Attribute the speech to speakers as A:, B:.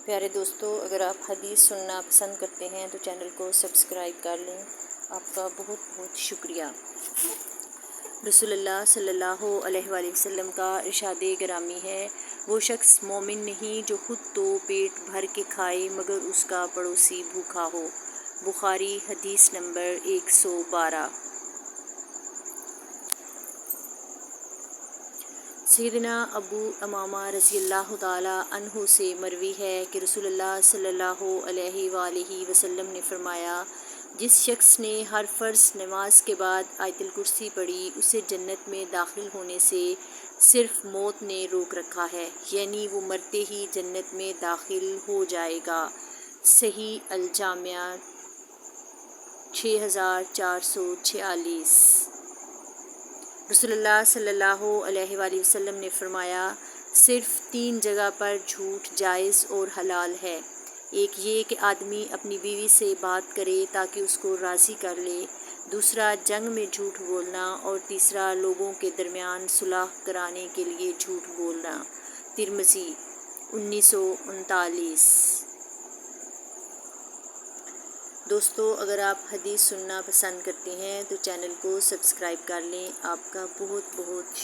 A: پیارے دوستو، اگر آپ حدیث سننا پسند کرتے ہیں تو چینل کو سبسکرائب کر لیں، آپ کا بہت بہت شکریہ۔ رسول اللہ صلی اللہ علیہ وآلہ وسلم کا ارشاد گرامی ہے، وہ شخص مومن نہیں جو خود تو پیٹ بھر کے کھائے مگر اس کا پڑوسی بھوکا ہو۔ بخاری حدیث نمبر 112۔ سیدنا ابو امامہ رضی اللہ تعالیٰ عنہ سے مروی ہے کہ رسول اللہ صلی اللہ علیہ وآلہ وسلم نے فرمایا، جس شخص نے ہر فرض نماز کے بعد آیت الکرسی پڑھی، اسے جنت میں داخل ہونے سے صرف موت نے روک رکھا ہے، یعنی وہ مرتے ہی جنت میں داخل ہو جائے گا۔ صحیح الجامع 6446۔ رسول اللہ صلی اللہ علیہ وآلہ وسلم نے فرمایا، صرف 3 جگہ پر جھوٹ جائز اور حلال ہے۔ ایک یہ کہ آدمی اپنی بیوی سے بات کرے تاکہ اس کو راضی کر لے، دوسرا جنگ میں جھوٹ بولنا، اور تیسرا لوگوں کے درمیان صلح کرانے کے لیے جھوٹ بولنا۔ ترمذی 1939۔ دوستو، اگر آپ حدیث سننا پسند کرتے ہیں تو چینل کو سبسکرائب کر لیں، آپ کا بہت بہت شکریہ۔